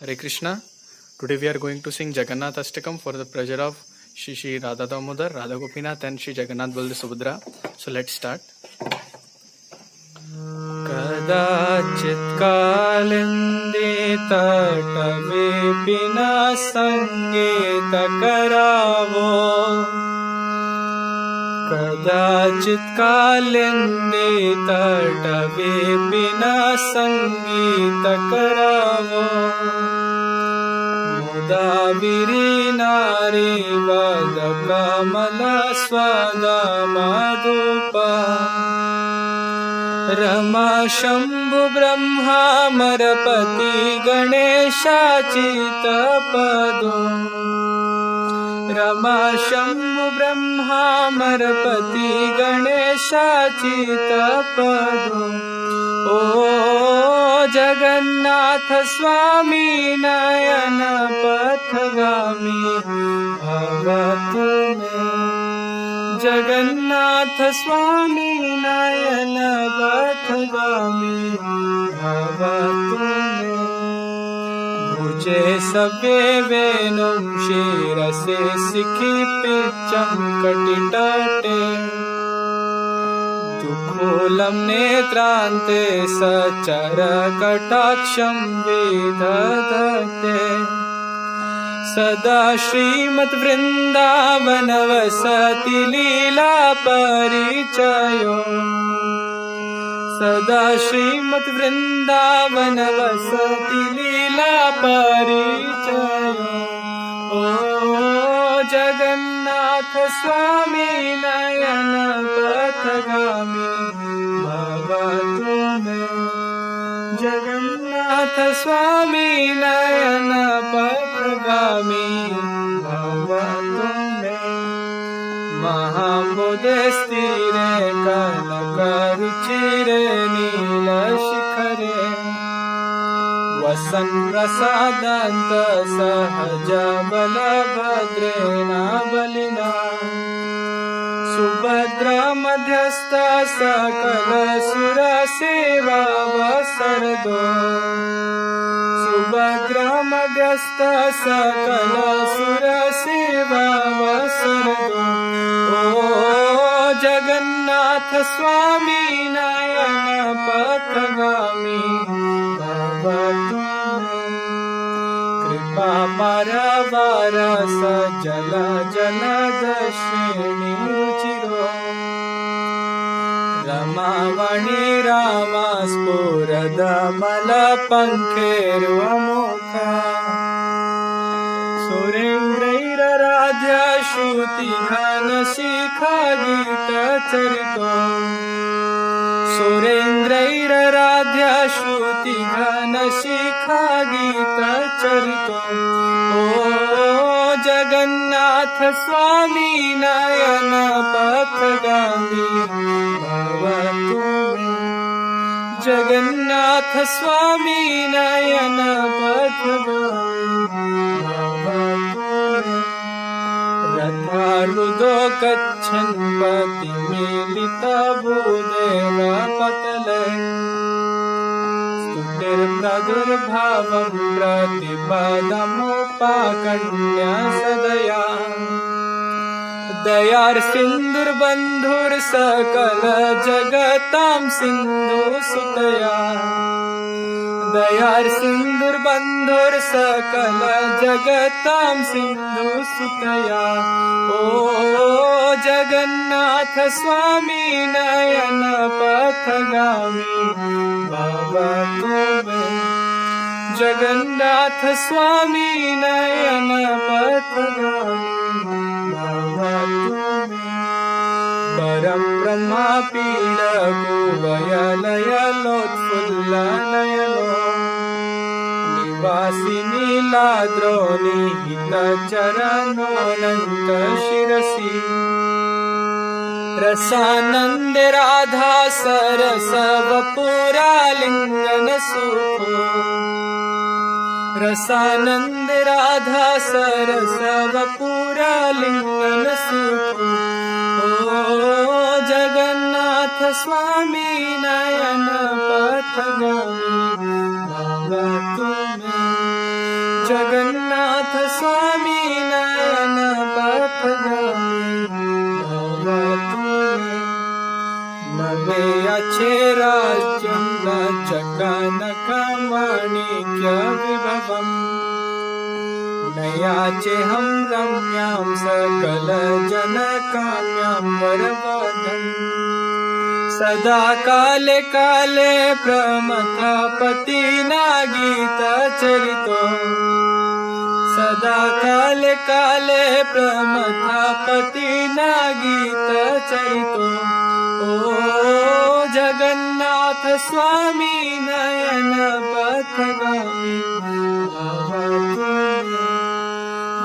Hare Krishna. Today we are going to sing Jagannath Ashtakam for the pleasure of Shri Radha Damodar, Radha Gopinath and Shri Jagannath Baldev Subhadra. So let's start. कदाचित् कालिंदी तटवे बिना संगीत करावो कदाचित् कालिंदी तटवे बिना संगीत करावो मुदाविरी नारी वद कमल स्वाद मधुपा रमा शंभु ब्रह्मा मरपति गणेशाचित पदो रमा शंभु ब्रह्मा मरपति गणेशाचित पदो ओ जगन्नाथ स्वामी नयन पथगामी भवतु मे जगन्नाथ स्वामी नयन पथगामी भवतु मे भुजे सव्ये वेणुं शिरसे शिखि पिच्चं कटितटे दुःखोलं नेत्रान्ते सचर कटाक्षं विदधते सदा श्रीमद् वृन्दावन वसति लीला परिचयो सदा श्रीमद् वृन्दावन वसति लीला परिचयो ओ जगन्नाथ स्वामी नयन पथगामी भवतु मे जगन्नाथ स्वामी नयन पथगामी भवतु मे महाबोधिस्थिरे कनकरुचिरे नीलशिखरे वसन् प्रसादान्त सहज बलभद्रेण बलिना सुभद्रा मध्यस्थ सकल सुर सेवा वसरदो सुभद्रा मध्यस्थ सकल सुर सेवा वसरदो ओ जगन्नाथ स्वामी नयन पथगामी भवतु मे कृपा परवार सजल जलदर्शिनी रुचिरो रमावणी रामा स्फुरदमलपङ्खेर्वमुखा सुरेन्द्रैरराध्या श्रुतिघनशिखा गीतचरितो सुरेन्द्रैरराध्या श्रुतिघनशिखा गीतचरितो ओ जगन्नाथ स्वामी नयन पथगामी भवतु मे जगन्नाथ स्वामी नयन पथगामी भवतु मे रथारूढो गच्छन् पतिमीलितभूदेव पतले स्तुतिर्प्रादुर्भावं प्रतिपदमुपाकर्ण्य सदया दयार्सिन्धुर्बन्धुर् सकल जगतां सिन्धुसुतया दयार्सिन्धुर्बन्धुर् सकल जगतां सिन्धुसुतया ओ जगन्नाथ स्वामी नयन पथगामी भवतु मे जगन्नाथ स्वामी नयन पथगामी भवतु मे परं ब्रह्मा पीडकुवयलयलोत्फुल्लनयनो निवासि नीलाद्रो निहितचरणोऽनन्त शिरसि रसानन्दे राधा सरस वपुरालिङ्गन सुखो रसानन्दे राधा सरस वपुरालिङ्गन सुखो ओ जगन्नाथ स्वामी नयन पथगामी भवतु मे जगन्नाथ स्वामी नयन पथगामी नवे अच्छे राज्यं जगन्नकमाणिक्य विभवम् नयाचेऽहं रम्यां सकल जनकाम्यां वरवदन् सदा काले काले प्रमथपतिना गीतचरितो सदा काले काले प्रमथपतिना गीतचरितो ओ जगन्नाथ स्वामी नयन पथगामी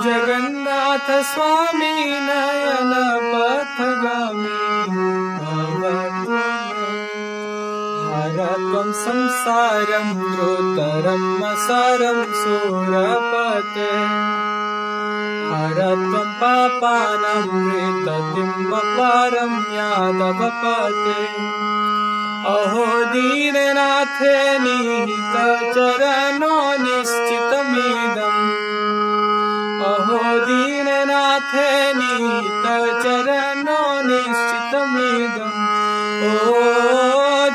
जगन्नाथ स्वामी नयन पथगामी हरत्वं संसारं द्रोतरम् असारं सूरपते हरत्वं पापानां मृततिम् अपारं यादवपते अहो दीननाथे निहितचरणो निश्चितमिदम् अहो दीननाथे निहितचरणो निश्चितमिदम् ओ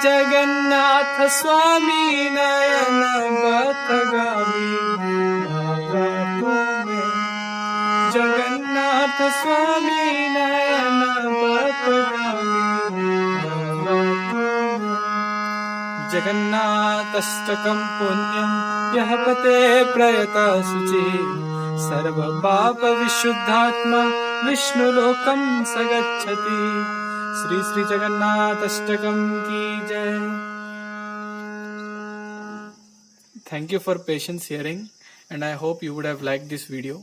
जगन्नाथ स्वामी नयन पथगामी जगन्नाथ स्वामी नयन पथगामी जगन्नाथाष्टकं पुण्यं यः पते प्रयतः शुचिः सर्वपाप विशुद्धात्मा विष्णुलोकं स गच्छति। श्री श्री जगन्नाथाष्टकं की जय। Thank you for patience hearing, and I hope you would have liked this video.